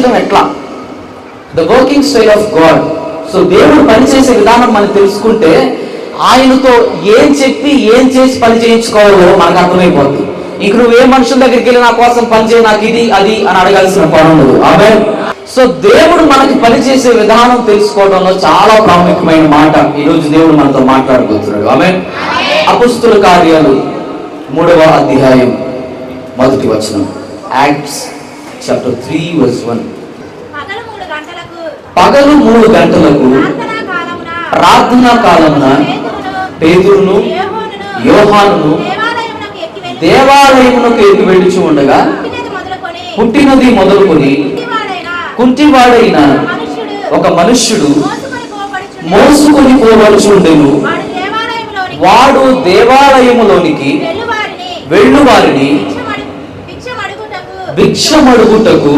జీవితం ఎట్లా, the working style of God. So దేవుడు పనిచేసే విధానం మనం తెలుసుకుంటే ఆయనతో ఏం చెప్పి ఏం చేసి పని చేయించుకోవాలో మనకు అర్థమైపోతుంది. ఇంక నువ్వు ఏ మనుషుల దగ్గరికి వెళ్ళి నా కోసం పని చేయి, నాకు ఇది అది అని అడగాల్సిన పని ఉండదు. ఆమేన్. సో దేవుడు మనకి పనిచేసే విధానం తెలుసుకోవడంలో చాలా ప్రాముఖ్యమైన మాట ఈరోజు దేవుడు మనతో మాట్లాడబోతున్నాడు. ఆమేన్. అపొస్తలుల కార్యాలు 3వ అధ్యాయం 1వ వచనం. Acts chapter 3:1. పగలు 3 గంటలకు ప్రార్థనా కాలమున పేతురును యోహానును దేవాలయమునకు ఎక్కి వెళ్ళుచు ఉండగా పుట్టినది మొదలుకొని కుంటివాడైన ఒక మనుష్యుడు మోసుకొని పోవలచుండెను. వాడు దేవాలయములోనికి వెళ్ళు వారిని భిక్షమడుగుటకు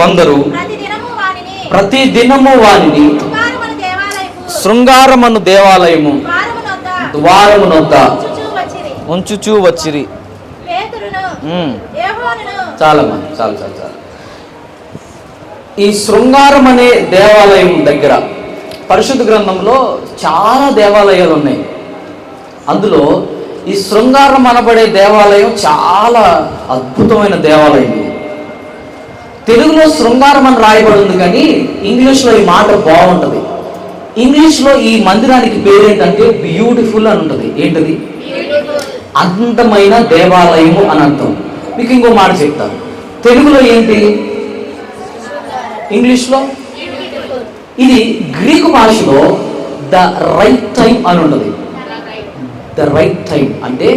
కొందరు ప్రతి దినము వారిని శృంగారమను దేవాలయము ద్వారమునొద్ద ఉంచుచూ వచ్చిరి. చాలా చాలా చాలా చాలా ఈ శృంగారం అనే దేవాలయం దగ్గర పరిశుద్ధ గ్రంథంలో చాలా దేవాలయాలు ఉన్నాయి. అందులో ఈ శృంగారం అనబడే దేవాలయం చాలా అద్భుతమైన దేవాలయం. తెలుగులో శృంగారం అని రాయబడి ఉంది, కానీ ఇంగ్లీష్లో ఈ మాట బాగుంటుంది. ఇంగ్లీష్లో ఈ మందిరానికి పేరేంటంటే బ్యూటిఫుల్ అని ఉంటుంది. ఏంటది? అందమైన దేవాలయము అని అర్థం. మీకు ఇంకో మాట చెప్తాను. తెలుగులో ఏంటి? ఇంగ్లీష్లో ఇది గ్రీకు భాషలో ద రైట్ టైం అని ఉంటుంది. ద రైట్ టైం అంటే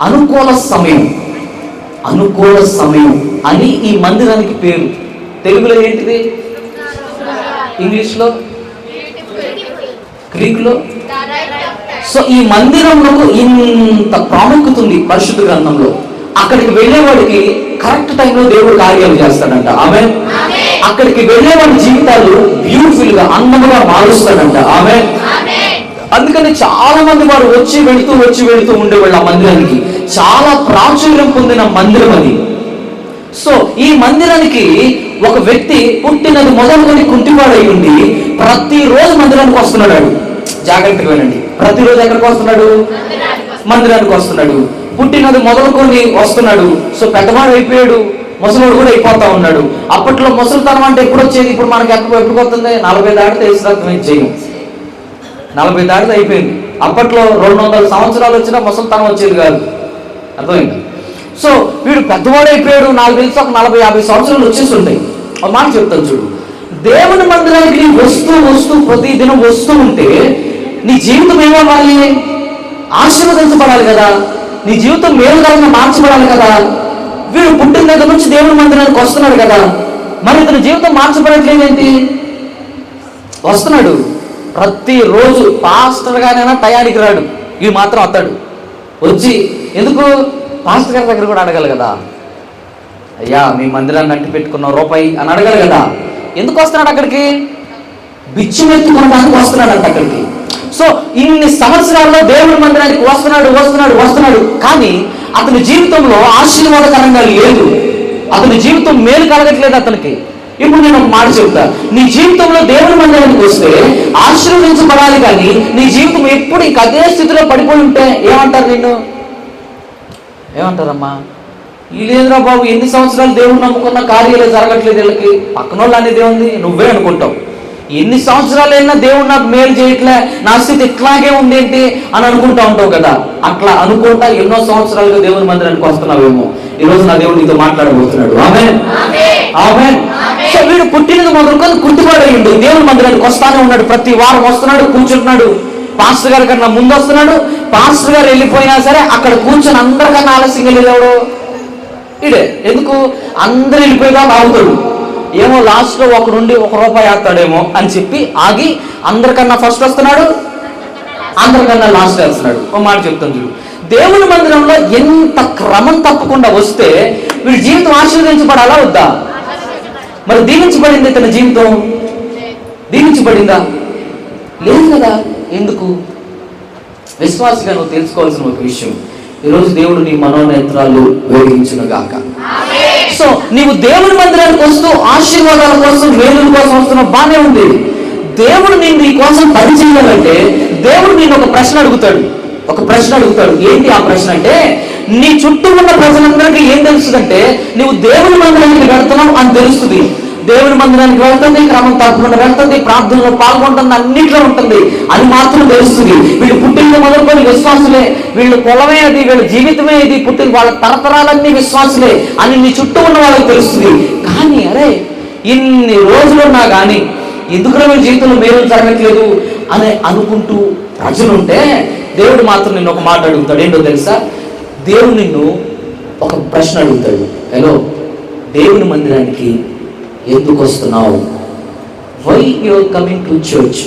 అనుకూల సమయం, అనుకూల సమయం అని ఈ మందిరానికి పేరు. తెలుగులో ఏంటిది? ఇంగ్లీష్లో, గ్రీకులో. సో ఈ మందిరంలో ఇంత ప్రాముఖ్యత ఉంది పరిశుద్ధ గ్రంథంలో. అక్కడికి వెళ్ళేవాడికి కరెక్ట్ టైంలో దేవుడు కార్యాలు చేస్తాడంట. ఆమేన్. అక్కడికి వెళ్ళేవాడి జీవితాలు బ్యూటిఫుల్ గా అందముగా మారుస్తాడంట. ఆమేన్. అందుకని చాలా మంది వారు వచ్చి వెళుతూ ఉండేవాళ్ళు ఆ మందిరానికి. చాలా ప్రాచుర్యం పొందిన మందిరం అది. సో ఈ మందిరానికి ఒక వ్యక్తి పుట్టినది మొదలుకొని కుంటివాడై ఉండి ప్రతిరోజు మందిరానికి వస్తున్నాడు. జాగ్రత్తగా వినండి. ప్రతిరోజు ఎక్కడికి వస్తున్నాడు? మందిరానికి వస్తున్నాడు. పుట్టినది మొదలుకొని వస్తున్నాడు. సో పెద్దవాడు అయిపోయాడు, ముసలివాడు కూడా అయిపోతా ఉన్నాడు. అప్పట్లో ముసలితనం అంటే ఎప్పుడు వచ్చేది? ఇప్పుడు మనకి ఎప్పుడు వస్తుంది? 40 దాటితే ఇస్తాం చేయం. 40 దాటితే అయిపోయింది. అప్పట్లో 200 సంవత్సరాలు వచ్చినా ముసలితనం వచ్చేది కాదు. అర్థమైంది? సో వీడు పెద్దవాడు అయిపోయాడు. నాకు తెలిసి ఒక 40-50 సంవత్సరాలు వచ్చేసి ఉంటాయి. ఒక మాట చెప్తాను చూడు. దేవుని మందిరానికి వస్తూ ప్రతి దినం వస్తూ ఉంటే నీ జీవితం ఏమవ్వాలి? ఆశీర్వదించబడాలి కదా. నీ జీవితం మేలుకరంగా మార్చబడాలి కదా. వీడు పుట్టిన దగ్గర నుంచి దేవుని మందిరానికి వస్తున్నాడు కదా. మరి ఇతని జీవితం మార్చబడట్లేదేంటి? వస్తున్నాడు ప్రతిరోజు. పాస్టర్ గారైనా టయానికి రాడు, ఇవి మాత్రం వస్తాడు. వచ్చి ఎందుకు? పాస్టర్ గారి దగ్గర కూడా అడగాలి కదా. అయ్యా మీ మందిరాన్ని అంటి పెట్టుకున్న రూపాయి అని అడగాలి కదా. ఎందుకు వస్తున్నాడు అక్కడికి? బిచ్చు ఎత్తుకోవడానికి వస్తున్నాడు అంట అక్కడికి. సో ఇన్ని సంవత్సరాల్లో దేవుని మందిరానికి వస్తున్నాడు. కానీ అతని జీవితంలో ఆశీర్వాదకరంగా లేదు. అతని జీవితం మేలు కలగట్లేదు అతనికి. ఇప్పుడు నేను ఒక మాట చెప్తా. నీ జీవితంలో దేవుని మందిరానికి వస్తే ఆశీర్వదించబడాలి, కానీ నీ జీవితం ఎప్పుడు ఇంక అదే స్థితిలో పడిపోయి ఉంటే ఏమంటారు? నిన్ను ఏమంటారమ్మా? వీళ్ళేంద్రా బాబు, ఎన్ని సంవత్సరాలు దేవుడు నమ్ముకున్న కార్యాలు జరగట్లేదు వీళ్ళకి. పక్కన వాళ్ళు అనేది ఏముంది? నువ్వే అనుకుంటావు. ఎన్ని సంవత్సరాలైనా దేవుడు నాకు మేలు చేయట్లే, నా స్థితి ఇట్లాగే ఉంది ఏంటి అని అనుకుంటా ఉంటావు కదా. అట్లా అనుకుంటా ఎన్నో సంవత్సరాలుగా దేవుని మందిరానికి వస్తున్నావేమో. ఈరోజు నా దేవుడు నీతో మాట్లాడబోతున్నాడు. ఆమేన్. ఆమేన్. సో వీడు పుట్టినది మొదలుకొని కుంటివాడయ్యిండు. దేవుని మందిరానికి వస్తానే ఉన్నాడు. ప్రతి వారం వస్తున్నాడు, కూర్చుంటున్నాడు. పాస్టర్ గారి కన్నా ముందు వస్తున్నాడు. పాస్టర్ గారు వెళ్ళిపోయినా సరే అక్కడ కూర్చొని అందరికన్నా ఆలస్యంగా వెళ్ళేవాడు ఇడే. ఎందుకు? అందరు వెళ్ళిపోయిగా ఆగుతాడు. ఏమో లాస్ట్లో ఒకడుండి ₹1 వేస్తాడేమో అని చెప్పి ఆగి అందరికన్నా ఫస్ట్ వస్తున్నాడు, అందరికన్నా లాస్ట్ వేస్తున్నాడు. ఒక మాట చెప్తాను చూడు. దేవుని మందిరంలో ఎంత క్రమం తప్పకుండా వస్తే వీడి జీవితం ఆశీర్వదించబడాలా వద్దా? మరి దీవించబడింది తన జీవితం? దీవించబడిందా? లేదు కదా. ఎందుకు? విశ్వాసిగా నువ్వు తెలుసుకోవాల్సిన ఒక విషయం. ఈరోజు దేవుడు నీ మనోనేత్రాలు వెలిగించును గాక. సో నీవు దేవుని మందిరానికి వస్తూ ఆశీర్వాదాల కోసం, మేలుల కోసం వస్తున్నావు, బాగానే ఉంది. దేవుడు నేను నీ కోసం పని చేయాలంటే దేవుడు నేను ఒక ప్రశ్న అడుగుతాడు. ఏంటి ఆ ప్రశ్న అంటే, నీ చుట్టూ ఉన్న ప్రజలందరికీ ఏం తెలుస్తుందంటే నువ్వు దేవుని మందిరానికి వెళ్తున్నావు అని తెలుస్తుంది. దేవుని మందిరానికి వెళ్తుంది, క్రమం తప్పకుండా వెళ్తుంది, ప్రార్థనలో పాల్గొంటుంది, అన్నిట్లో ఉంటుంది అని మాత్రం తెలుస్తుంది. వీళ్ళు పుట్టిన మొదలుకొని విశ్వాసులే, వీళ్ళు కులమే అది, వీళ్ళ జీవితమే ఇది, పుట్టిన వాళ్ళ తరతరాలన్నీ విశ్వాసులే అని నీ చుట్టూ ఉన్న వాళ్ళకి తెలుస్తుంది. కానీ అరే ఇన్ని రోజులున్నా కానీ ఎందుకు వీళ్ళ జీవితంలో మేలు జరగట్లేదు అని అనుకుంటూ ప్రజలుంటే దేవుడు మాత్రం నిన్ను ఒక మాట అడుగుతాడు. ఏంటో తెలుసా? దేవుడు నిన్ను ఒక ప్రశ్న అడుగుతాడు. హలో, దేవుని మందిరానికి ఎందుకు వస్తున్నావు? Why you are coming to church?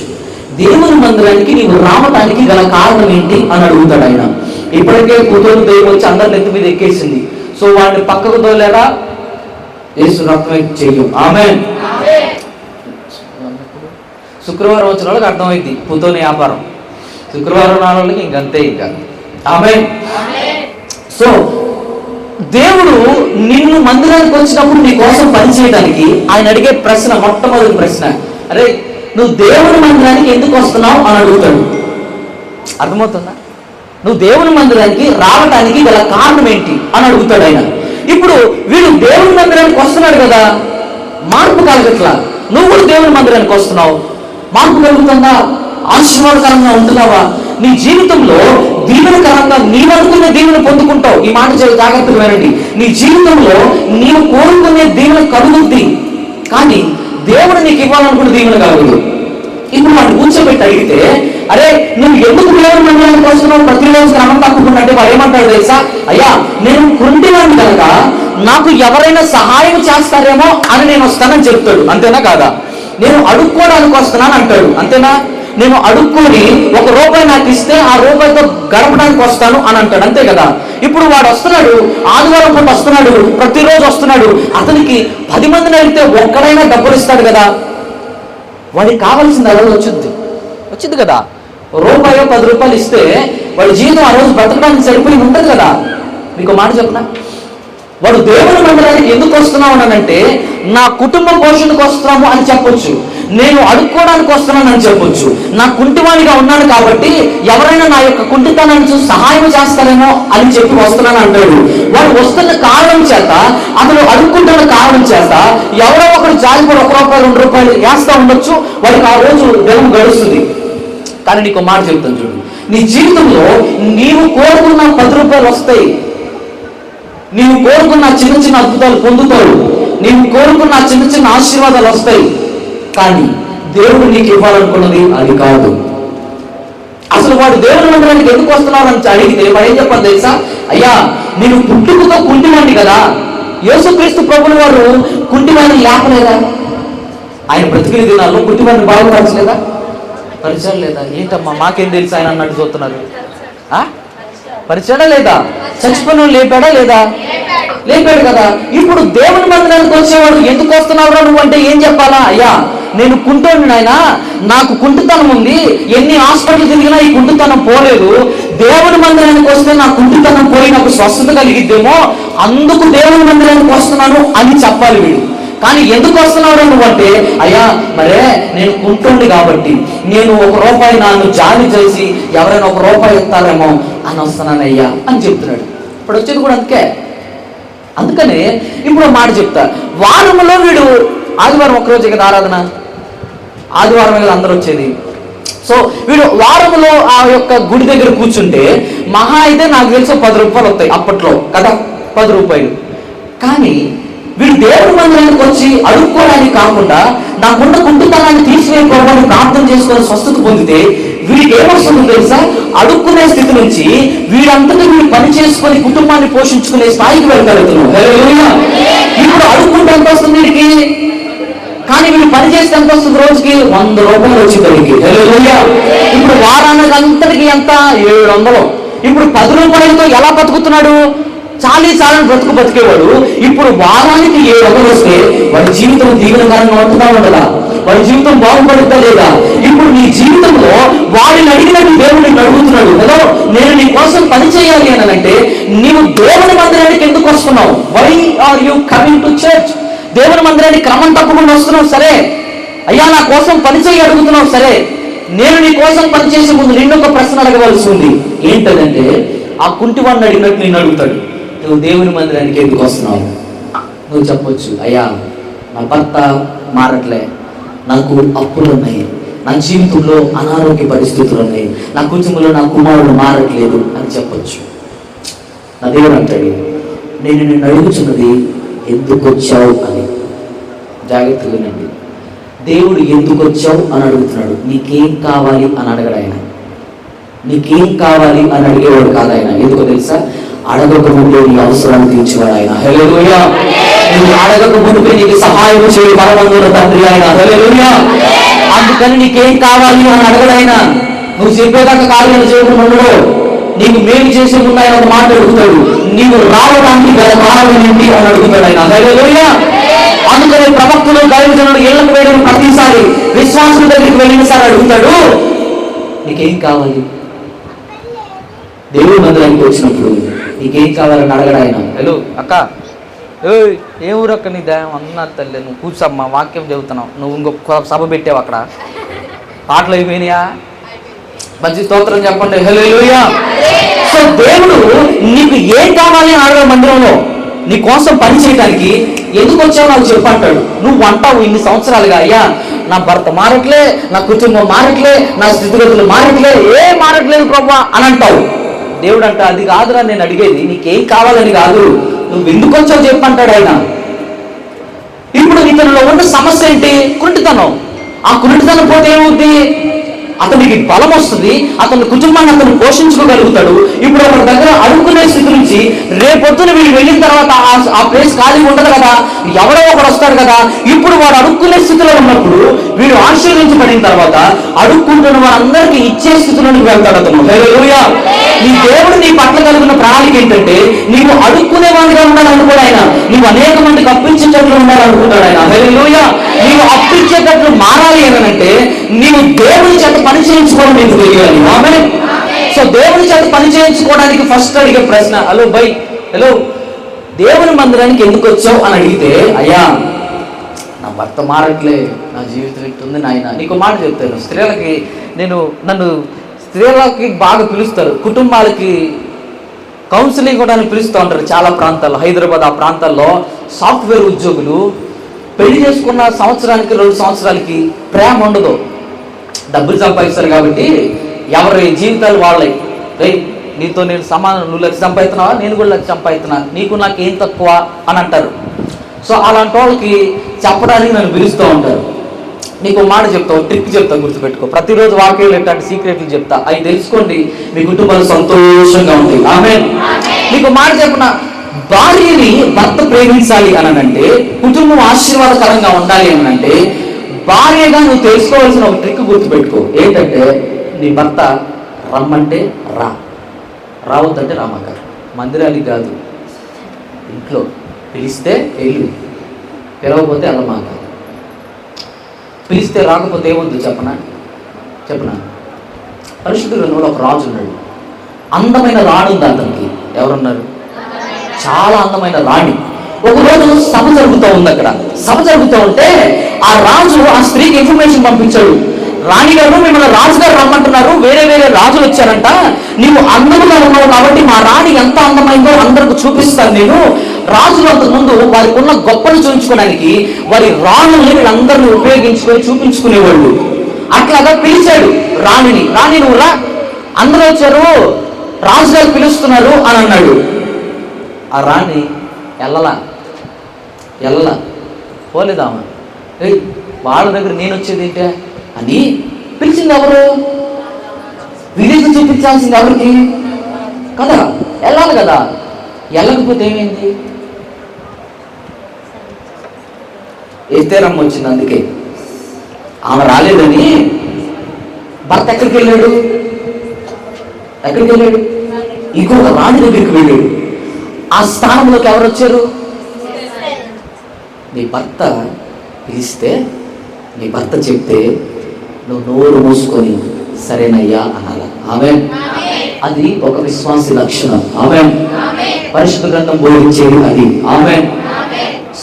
దేవుని మందిరానికి నీవు రావటానికి గల కారణం ఏంటి అని అడుగుతాడు ఆయన. ఇప్పటికే కూతురు దైవం వచ్చి అందరి నెత్తి మీద ఎక్కేసింది. సో వాడిని పక్కకు తోలేరా? యేసు రక్తమే చెయ్యం. ఆమేన్. శుక్రవారం వచ్చిన వాళ్ళకి అర్థమైంది పుతోని వ్యాపారం, శుక్రవారం నాలుగు వాళ్ళకి ఇంకంతే. ఇంకా ఆమేన్. సో దేవుడు నిన్ను మందిరానికి వచ్చినప్పుడు నీ కోసం పనిచేయడానికి ఆయన అడిగే ప్రశ్న, మొట్టమొదటి ప్రశ్న, అరే నువ్వు దేవుని మందిరానికి ఎందుకు వస్తున్నావు అని అడుగుతాడు. అర్థమవుతుందా? నువ్వు దేవుని మందిరానికి రావటానికి గల కారణం ఏంటి అని అడుగుతాడు ఆయన. ఇప్పుడు వీడు దేవుని మందిరానికి వస్తున్నాడు కదా, మార్పు కలగట్లా. నువ్వు కూడా దేవుని మందిరానికి వస్తున్నావు, మార్పు కలుగుతుందా? ఆశీర్వాదకరంగా ఉంటున్నావా? నీ జీవితంలో దీవెనకరంగా నీవు అనుకునే దీవెన పొందుకుంటావు. ఈ మాట జాగ్రత్తగా వినండి. నీ జీవితంలో నీవు కోరుకునే దీవెన కలుగుద్ది, కానీ దేవుడు నీకు ఇవ్వాలనుకునే దీవెన కలుగుదు. ఇప్పుడు వాడిని కూర్చోబెట్టి అడిగితే, అరే నువ్వు ఎందుకు దేవుని మందిరానికి వస్తున్నావు, ప్రతిరోజు క్రమం తప్పకుండా అంటే వాడు ఏమంటాడు తెలుసా? అయ్యా నేను కుంటివాడిని కనుక నాకు ఎవరైనా సహాయం చేస్తారేమో అని నేను వస్తానని చెప్తాడు. అంతేనా కాదా? నేను అడుక్కోవడానికి వస్తున్నాను అంటాడు. అంతేనా? నేను అడుక్కొని ₹1 నాకు ఇస్తే ఆ రూపాయితో గడపడానికి వస్తాను అని అంటాడు. అంతే కదా? ఇప్పుడు వాడు వస్తున్నాడు, ఆదివారం పూట వస్తున్నాడు, ప్రతిరోజు వస్తున్నాడు. అతనికి 10 మందిని వెళ్తే ఒక్కడైనా డబ్బులు ఇస్తాడు కదా. వాడికి కావాల్సింది ఆ రోజు వచ్చింది కదా. ₹1 ₹10 ఇస్తే వాడి జీవితం ఆ రోజు బ్రతకడానికి సరిపోయి ఉంటుంది కదా. మీకు మాట చెప్పనా? వాడు దేవుని మందిరానికి ఎందుకు వస్తున్నావు అనంటే నా కుటుంబ పోషణకు వస్తున్నాము అని చెప్పొచ్చు, నేను అడుక్కోవడానికి వస్తున్నాను అని చెప్పొచ్చు, నా కుంటివాణిగా ఉన్నాను కాబట్టి ఎవరైనా నా యొక్క కుంటితనాన్ని చూసి సహాయం చేస్తారేమో అని చెప్పి వస్తున్నాను అంటాడు. వాడు వస్తున్న కారణం చేత, అతను అడుక్కుంటున్న కారణం చేత ఎవరో ఒకరు జాలిపడి ₹1 ₹2 వేస్తా ఉండొచ్చు. వాడికి ఆ రోజు దేవుడు గడుస్తుంది. కానీ నీకు మాట చెప్తాను చూడు, నీ జీవితంలో నీవు కోరుకున్న ₹10 వస్తాయి, నీవు కోరుకున్న చిన్న చిన్న అద్భుతాలు పొందుతావు, నీవు కోరుకున్న చిన్న చిన్న ఆశీర్వాదాలు వస్తాయి. కానీ దేవుడు నీకు ఇవ్వాలనుకున్నది అది కాదు. అసలు వాడు దేవుని మందిరానికి ఎందుకు వస్తున్నావు అని అడిగితే వాడు ఏం చెప్పాలి తెలుసా? అయ్యా నేను పుట్టుకతో కుంటివాణ్ణి కదా. యేసుక్రీస్తు ప్రభువుల వారు కుంటివాణ్ణి లేపలేదా? ఆయన బ్రతికిన దినాల్లో కుంటివాణ్ణి బాగుపరచలేదా? పరిచయం లేదా? ఏంటమ్మా మాకేం తెలుసు ఆయన అన్నట్టు చూస్తున్నారు. పరిచయం లేదా? చచ్చిపోయిన లేపాడా లేదా? లేపాడు కదా. ఇప్పుడు దేవుని మందిరానికి వచ్చేవాడు ఎందుకు వస్తున్నావురా నువ్వు అంటే ఏం చెప్పాలా? అయ్యా నేను కుంటోని నాయన, నాకు కుంటుతనం ఉంది, ఎన్ని హాస్పిటల్ తిరిగినా ఈ కుంటుతనం పోలేదు, దేవుని మందిరానికి వస్తే నా కుంటుతనం పోయి నాకు స్వస్థత కలిగిద్దేమో, అందుకు దేవుని మందిరానికి వస్తున్నాను అని చెప్పాలి వీడు. కానీ ఎందుకు వస్తున్నావు నువ్వు అంటే, అయ్యా మరే నేను కుంటుండి కాబట్టి నేను ₹1 నన్ను జాలి చేసి ఎవరైనా ₹1 ఇస్తారేమో అని వస్తున్నానయ్యా అని చెప్తున్నాడు. ఇప్పుడు వచ్చేది కూడా అందుకనే ఇప్పుడు మాట చెప్తా. వారంలో వీడు ఆదివారం ఒక్కరోజే కదా ఆరాధన, ఆదివారం కదా అందరూ వచ్చేది. సో వీడు వారంలో ఆ యొక్క గుడి దగ్గర కూర్చుంటే మహా అయితే నాకు తెలిసి ₹10 వస్తాయి అప్పట్లో కదా, ₹10. కానీ వీడు దేవుడి మందిరానికి వచ్చి అడుక్కోవడానికి కాకుండా నాకున్న కుంటుతనాన్ని తీసివేయకోవడానికి ప్రార్థన చేసుకొని స్వస్థత పొందితే వీడికి ఏమొస్తుందో తెలుసా? అడుక్కునే స్థితి నుంచి వీడంతటా వీడు పని చేసుకొని కుటుంబాన్ని పోషించుకునే స్థాయికి వెళ్ళగలుగుతున్నాడు. ఇప్పుడు అడుక్కుంటే ఎంత వస్తుంది వీడికి? కానీ వీడు పని చేస్తే ఎంత వస్తుంది? రోజుకి ₹100 వచ్చింది వీడికి. ఇప్పుడు వారానికి అంతటికి ఎంత? 700. ఇప్పుడు ₹10తో ఎలా బతుకుతున్నాడు? చాలని బతికేవాడు ఇప్పుడు వారానికి 700 వస్తే వాడి జీవితం దీవెనకరంగా ఉంటుందా ఉండదా? వాడి జీవితం బాగుపడుతుందా లేదా? ఇప్పుడు నీ జీవితంలో వాడిని అడిగినట్టు దేవుడిని అడుగుతున్నాడు. హలో, నేను నీ కోసం పని చేయాలి అని అంటే నీవు దేవుని మందిరానికి ఎందుకు వస్తున్నావు? Why are you coming to church? దేవుని మందిరానికి క్రమం తప్పకుండా వస్తున్నావు సరే, అయ్యా నా కోసం పని చేయి అడుగుతున్నావు సరే, నేను నీ కోసం పని చేసే ముందు నిన్నొక ప్రశ్న అడగవలసి ఉంది. ఏంటంటే ఆ కుంటివాడిని అడిగినట్టు నిన్ను అడుగుతాడు, నువ్వు దేవుని మందిరానికి ఎందుకు వస్తున్నావు? నువ్వు చెప్పొచ్చు, అయ్యా నా భర్త మారట్లే, నాకు అప్పులు ఉన్నాయి, నా జీవితంలో అనారోగ్య పరిస్థితులు ఉన్నాయి, నా కుటుంబంలో నా కుమారుడు మారట్లేదు అని చెప్పొచ్చు. నా దేవుడు అంటాడు, నేను నిన్ను అడుగుతున్నది ఎందుకు వచ్చావు అని. జాగ్రత్తగా వినండి, దేవుడు ఎందుకు వచ్చావు అని అడుగుతున్నాడు. నీకేం కావాలి అని అడగడు ఆయన. నీకేం కావాలి అని అడిగేవాడు కాదు ఆయన. ఎందుకో తెలుసా? అడగక ముందే నీ అవసరాన్ని తీర్చేవాడు ఆయన. హల్లెలూయా. నువ్వు అడగక ముందే నీకు సహాయం చేయ పరమందున తండ్రి ఆయన. హల్లెలూయా. అందుకని నీకేం కావాలి అని అడగడు ఆయన. నువ్వు చెప్పేదాకా కార్యాలు చేయకుండా నీకు మేలు చేసే ముందు ఆయన ఒక మాట అడుగుతాడు, నీవు రావడానికి గల కారణం ఏంటి అని అడుగుతాడు ఆయన. హల్లెలూయా. అందుకని ప్రవక్తలు దైవజనులు ఇళ్లకు వెళ్ళిన ప్రతిసారి విశ్వాసుల దగ్గరికి వెళ్ళినసారి అడుగుతాడు, నీకేం కావాలి? దేవుడి మందిరానికి వచ్చినప్పుడు నీకేం కావాలని అడగడు ఆయన. హలో అక్క, ఏ ఊరు అక్క నీ దయం అన్నారు తల్లి, నువ్వు కూర్చోమ్మా, వాక్యం చెబుతున్నావు, నువ్వు ఇంకొక సభ పెట్టావు అక్కడ, పాటలు అయిపోయినాయా? మంచి స్తోత్రం చెప్పండి. హల్లెలూయా. సో దేవుడు నీకు ఏం కావాలి అని అడగడు మందిరంలో. నీ కోసం పని చేయడానికి ఎందుకు వచ్చావు నాకు చెప్పంటాడు. నువ్వు అంటావు ఇన్ని సంవత్సరాలుగా, అయ్యా నా భర్త మారట్లే, నా కుటుంబం మారట్లే, నా స్థితిగతులు మారట్లే, ఏం మారట్లేదు ప్రభా అని అంటావు. దేవుడు అంట, అది కాదురా నేను అడిగేది, నీకేం కావాలని కాదు, నువ్వు ఎందుకు వచ్చావు చెప్పంటాడు ఆయన. ఇప్పుడు ఇతనిలో ఉన్న సమస్య ఏంటి? కుంటితనం. ఆ కుంటితనం పోతే ఏమవుద్ది? అతనికి బలం వస్తుంది, అతని కుటుంబాన్ని అతను పోషించుకోగలుగుతాడు. ఇప్పుడు ఒకరి దగ్గర అడుగుకునే స్థితి నుంచి రేపొద్దున వీళ్ళు వెళ్ళిన తర్వాత ఆ ప్లేస్ ఖాళీ ఉండదు కదా, ఎవడో ఒకడు వస్తాడు కదా. ఇప్పుడు వాడు అడుక్కునే స్థితిలో ఉన్నప్పుడు వీడు ఆశీర్వదించబడిన తర్వాత అడుక్కుంటున్న వారందరికీ ఇచ్చే స్థితిలోనికి వెళ్తాడు అతను. హల్లెలూయా. నీ దేవుడు నీ పట్ల కలిగిన ప్రణాళిక ఏంటంటే నీవు అడుక్కునే వాడిగా ఉండాలనుకోడు ఆయన, నీవు అనేక మందికి అప్పించేటట్లు ఉండాలనుకుంటాడు ఆయన. హల్లెలూయా. నీవు అప్పించేటట్లు మారాలి అంటే నీవు దేవుని చేత పని చేయించుకోవడం నీకు తెలియాలి. ఆమేన్. సో దేవుని చేత పని చేయించుకోవడానికి ఫస్ట్ అడిగే ప్రశ్న, హలో బై, హలో దేవుని మందిరానికి ఎందుకు వచ్చావు అని అడిగితే, అయ్యా నా భర్త మారట్లే, నా జీవితం ఇట్టుంది నాయన. నీకు మాట చెప్తాను, నన్ను స్త్రీలకి బాగా పిలుస్తారు, కుటుంబాలకి కౌన్సిలింగ్ కూడా పిలుస్తూ ఉంటారు చాలా ప్రాంతాల్లో. హైదరాబాద్ ఆ ప్రాంతాల్లో సాఫ్ట్వేర్ ఉద్యోగులు పెళ్లి చేసుకున్న సంవత్సరానికి 2 సంవత్సరాలకి ప్రేమ ఉండదు, డబ్బులు సంపాదిస్తారు కాబట్టి ఎవరి జీవితాలు వాళ్ళే. నీతో నేను సమానం, నువ్వు 1,00,000 సంపాదిస్తున్నావా, నేను కూడా 1,00,000 సంపాదిస్తున్నా, నీకు నాకు ఏం తక్కువ అని అంటారు. సో అలాంటి వాళ్ళకి చెప్పడానికి నన్ను పిలుస్తూ ఉంటారు. నీకు మాట చెప్తావు, ట్రిక్ చెప్తా, గుర్తుపెట్టుకో. ప్రతిరోజు వాక్యాలు ఎట్లాంటి సీక్రెట్లు చెప్తా, అవి తెలుసుకోండి, మీ కుటుంబాలు సంతోషంగా ఉంటాయి. ఆమేన్. నీకు మాట చెప్పిన, భార్యని భర్త ప్రేమించాలి అని అంటే, కుటుంబం ఆశీర్వాదకరంగా ఉండాలి అని అంటే, భార్యగా నువ్వు తెలుసుకోవాల్సిన ఒక ట్రిక్ గుర్తుపెట్టుకో. ఏంటంటే, నీ భర్త రమ్మంటే రా, రావద్దంటే రామాక. మందిరానికి కాదు, ఇంట్లో పిలిస్తే వెళ్ళు, పిలవకపోతే అల్లమాక. పిలిస్తే రాకపోతే ఏమొద్దు చెప్పనా? పరిశుద్ధ గ్రంథంలో ఒక రాజు ఉన్నాడు, అందమైన రాణి ఉంది అతనికి. ఎవరున్నారు? చాలా అందమైన రాణి. ఒకరోజు సభ జరుగుతూ ఉంది. అక్కడ సభ జరుగుతూ ఉంటే ఆ రాజు ఆ స్త్రీకి ఇన్ఫర్మేషన్ పంపించాడు, రాణి గారు మిమ్మల్ని రాజుగారు రమ్మంటున్నారు, వేరే వేరే రాజులు వచ్చారంట, నీవు అందముగా ఉన్నావు కాబట్టి మా రాణి ఎంత అందమైందో అందరికి చూపిస్తాను నేను. రాజులు అంతకు ముందు వారికి ఉన్న గొప్పలు చూపించుకోవడానికి వారి రాణుల్ని వీళ్ళందరినీ ఉపయోగించుకొని చూపించుకునేవాళ్ళు. అట్లాగా పిలిచాడు రాణిని, రాణి నువ్వు రా, అందరూ వచ్చారు, రాజుగారు పిలుస్తున్నారు అని అన్నాడు. ఆ రాణి ఎల్లలా పోలేదామా, వాళ్ళ దగ్గర నేను వచ్చేది ఏంటే అని పిలిచింది ఎవరు? విలేజ్ చూపించాల్సింది ఎవరికి కదా, వెళ్ళాలి కదా. వెళ్ళకపోతే ఏమైంది? ఎస్తేరమ్మ వచ్చింది. అందుకే ఆమె రాలేదని భర్త ఎక్కడికి వెళ్ళాడు? ఇంకొక రాణి దగ్గరికి వెళ్ళాడు. ఆ స్థానంలోకి ఎవరు వచ్చారు? నీ భర్త పిలిస్తే నీ భర్త చెప్తే నువ్వు నోరు మూసుకొని సరేనయ్యా అనాలా. ఆమేన్. అది ఒక విశ్వాసి లక్షణం. ఆమేన్. పరిశుద్ధ గ్రంథం బోధించేది అది. ఆమేన్.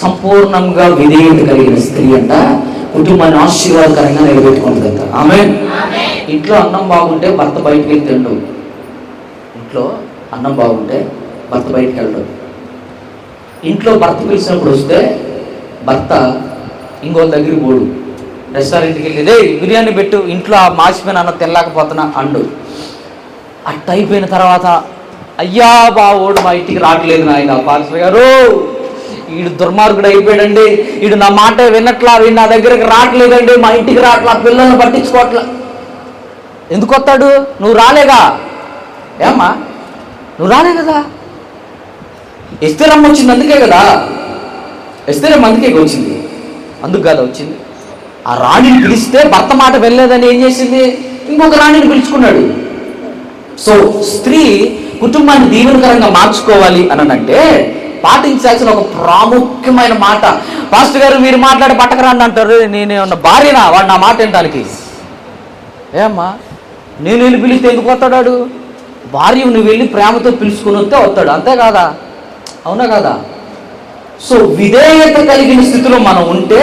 సంపూర్ణంగా విధేయత కలిగిన స్త్రీ అంట కుటుంబాన్ని ఆశీర్వాదకరంగా నిలబెట్టుకుంటుందంట. ఆమేన్. ఇంట్లో అన్నం బాగుంటే భర్త బయటికి వెళ్ళి తిండు. ఇంట్లో అన్నం బాగుంటే భర్త బయటికి వెళ్ళడు. ఇంట్లో భర్త పిలిచినప్పుడు వస్తే భర్త ఇంకో దగ్గరికి పోడు. రెస్టారెంట్కి వెళ్ళి రే బిర్యానీ పెట్టు, ఇంట్లో ఆ మాసిపోయిన అన్న తెల్లకపోతున్నా అండు. అట్ట అయిపోయిన తర్వాత అయ్యా బావోడు మా ఇంటికి రావట్లేదు నాయన పాస్టర్ గారు, వీడు దుర్మార్గుడు అయిపోయాడండి, వీడు నా మాట వినట్లా, వీడు నా దగ్గరికి రావట్లేదండి, మా ఇంటికి రావట్లా, పిల్లల్ని పట్టించుకోవట్లా. ఎందుకు వస్తాడు? నువ్వు రాలేగా. ఏమ్మా నువ్వు రాలే కదా. ఎస్తేరమ్మ వచ్చింది అందుకే కదా. ఎస్తేరమ్మ అందుకే వచ్చింది, అందుకు కదా వచ్చింది. ఆ రాణిని పిలిస్తే భర్త మాట వెళ్ళలేదని ఏం చేసింది? ఇంకొక రాణిని పిలుచుకున్నాడు. సో స్త్రీ కుటుంబాన్ని దీవెనకరంగా మార్చుకోవాలి అని అంటే పాటించాల్సిన ఒక ప్రాముఖ్యమైన మాట. పాస్టర్ గారు మీరు మాట్లాడి పట్టకరాండి అంటారు. నేనేమన్నా భార్యనా వాడు నా మాట వినడానికి? ఏమ్మా నేను వెళ్ళి పిలిస్తే ఎందుకు వస్తాడు? భార్య నువ్వు వెళ్ళి ప్రేమతో పిలుచుకుని వస్తే వస్తాడు, అంతే కాదా? అవునా కాదా? సో విధేయత కలిగిన స్థితిలో మనం ఉంటే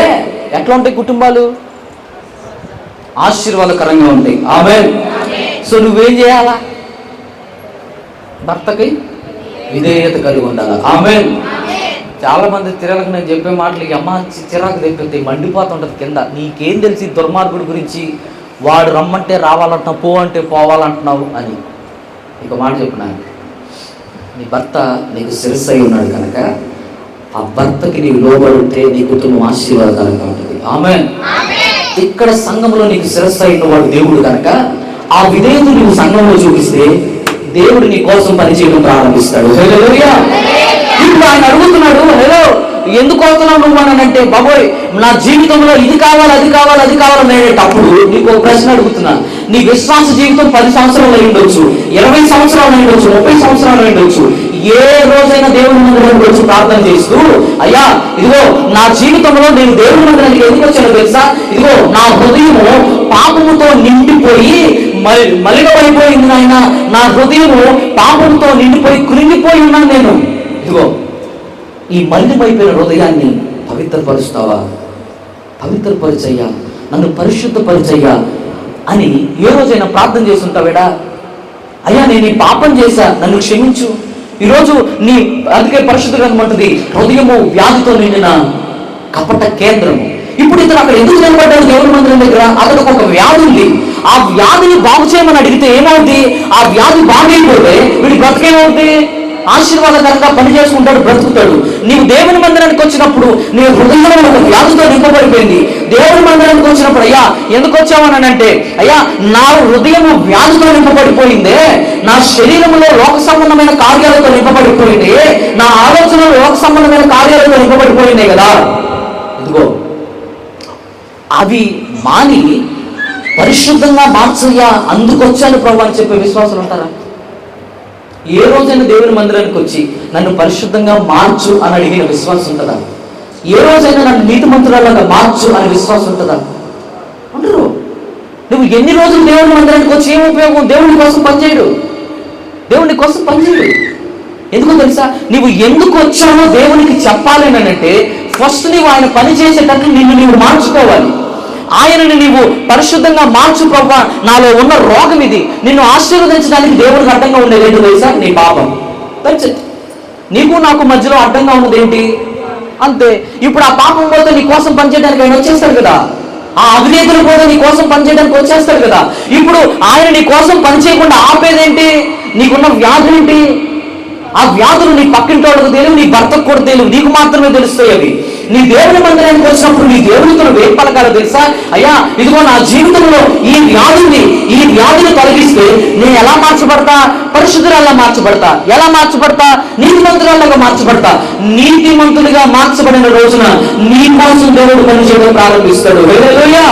ఎట్లా ఉంటాయి కుటుంబాలు? ఆశీర్వాదకరంగా ఉంటాయి. ఆమేన్. సో నువ్వేం చేయాలా? భర్తకి విధేయత కలిగి ఉండాలి. ఆమేన్. చాలా మంది తిరగలకు నేను చెప్పే మాటలు అమ్మ చిరాకు తెప్పితే మండిపోతుంటది కింద. నీకేం తెలిసి దుర్మార్గుడి గురించి? వాడు రమ్మంటే రావాలంటున్నావు, పో అంటే పోవాలంటున్నావు అని. ఇంకో మాట చెప్పిన, నీ భర్త నీకు శిరస్సు అయి ఉన్నాడు కనుక ఆ భర్తకి నీవు లోబడితే నీ కుటుంబం ఆశీర్వాదకరంగా ఉంటుంది. ఆమేన్. ఇక్కడ సంఘంలో నీకు శిరస్సు అయిన వాడు దేవుడు కనుక ఆ విధేయత నీవు సంఘంలో చూపిస్తే దేవుడు నీ కోసం పనిచేయడం ప్రారంభిస్తాడు. హల్లెలూయా. ఇప్పుడు ఆయన అడుగుతున్నాడు, హలో ఎందుకు అవుతున్నావు నువ్వు అని అంటే, బాబోయ్ నా జీవితంలో ఇది కావాలి అది కావాలి అది కావాలని అనేటప్పుడు నీకు ఒక ప్రశ్న అడుగుతున్నా. నీ విశ్వాస జీవితం 10 సంవత్సరాలు అయి ఉండొచ్చు, 20 సంవత్సరాలు అయి ఉండొచ్చు, 30 సంవత్సరాలు అయి ఉండొచ్చు. ఏ రోజైనా దేవుని మందిరానికి వచ్చి ప్రార్థన చేస్తూ అయ్యా ఇదిగో నా జీవితంలో నేను దేవుని మందిరానికి ఎందుకు వచ్చానో తెలుసా? ఇదిగో నా హృదయము పాపముతో నిండిపోయి మలినమైపోయింది నాయన, నా హృదయము పాపంతో నిండిపోయి కృంగిపోయి ఉన్నాను నేను. ఇదిగో ఈ మలినమైపోయిన హృదయాన్ని పవిత్రపరుస్తావా? పవిత్రపరిచయ్యా, నన్ను పరిశుద్ధపరిచయ్యా అని ఏ రోజైనా ప్రార్థన చేస్తుంటావేడా? అయ్యా నేను ఈ పాపం చేశా, నన్ను క్షమించు. ఈరోజు నీ అందుకే పరిశుద్ధ గ్రంథం అంటది హృదయము వ్యాధితో నిండిన కపట కేంద్రము. ఇప్పుడు ఇతను అక్కడ ఎందుకు నిలబడ్డాడు దేవుని మందిరం దగ్గర? అతనికి ఒక వ్యాధి ఉంది. ఆ వ్యాధిని బాగు చేయమని అడిగితే ఏమవుతుంది? ఆ వ్యాధి బాగైపోతే వీడి బ్రతికేమవుతుంది? ఆశీర్వాదకరంగా పని చేసుకుంటాడు, బ్రతుకుతాడు. నీవు దేవుని మందిరానికి వచ్చినప్పుడు నీ హృదయంలో ఒక వ్యాధితో నింపబడిపోయింది. దేవుని మందిరానికి వచ్చినప్పుడు అయ్యా ఎందుకు వచ్చావని అంటే, అయ్యా నా హృదయము వ్యాధితో నింపబడిపోయిందే, నా శరీరంలో లోక సంబంధమైన కార్యాలతో నింపబడిపోయింది, నా ఆలోచనలు లోక సంబంధమైన కార్యాలతో నింపబడిపోయింది కదా. ఇదిగో అవి మాని పరిశుద్ధంగా మార్చయ్యా, అందుకొచ్చాను ప్రభు అని చెప్పే విశ్వాసాలు ఉంటారా? ఏ రోజైనా దేవుని మందిరానికి వచ్చి నన్ను పరిశుద్ధంగా మార్చు అని అడిగిన విశ్వాసం ఉంటుందా? ఏ రోజైనా నన్ను నీతిమంతురాలుగా మార్చు అనే విశ్వాసం ఉంటుందా? ఉండరు. నువ్వు ఎన్ని రోజులు దేవుని మందిరానికి వచ్చి ఏం ఉపయోగం? దేవుని కోసం పనిచేయడు, దేవుని కోసం పనిచేయడు. ఎందుకో తెలుసా? నువ్వు ఎందుకు వచ్చావో దేవునికి చెప్పాలి అని అంటే ఫస్ట్ నువ్వు ఆయన పని చేసేటట్లు నిన్ను నీవు మార్చుకోవాలి. ఆయనని నీవు పరిశుద్ధంగా మార్చు ప్రభు, నాలో ఉన్న రోగం ఇది, నిన్ను ఆశీర్వదించడానికి దేవుడికి అడ్డంగా ఉండేది ఏంటో తెలుసా? నీ పాపం. నీకు నాకు మధ్యలో అడ్డంగా ఉన్నది ఏంటి? అంతే. ఇప్పుడు ఆ పాపం పోతే నీ కోసం పనిచేయడానికి ఆయన వచ్చేస్తాడు కదా. ఆ అవినేతలు పోతే నీ కోసం పనిచేయడానికి వచ్చేస్తాడు కదా. ఇప్పుడు ఆయన నీ కోసం పనిచేయకుండా ఆపేదేంటి? నీకున్న వ్యాధులు ఏంటి? ఆ వ్యాధులు నీ పక్కింటోళ్ళకు తెలియదు, నీ భర్తకు కూడా తెలియదు, నీకు మాత్రమే తెలుస్తాయి అవి. నీ దేవుని మందిరానికి వచ్చినప్పుడు నీ దేవునితో ఏం పలకాలో తెలుసా? అయ్యా ఇదిగో నా జీవితంలో ఈ వ్యాధిని తొలగిస్తే నేను ఎలా మార్చబడతా? పరిశుద్ధురాల్లా మార్చబడతా. ఎలా మార్చబడతా? నీతిమంతురాల్లాగా మార్చబడతా. నీతిమంతుడిగా మార్చబడిన రోజున నీ కోసం దేవుడు పనిచేయడం ప్రారంభిస్తాడు. హల్లెలూయా.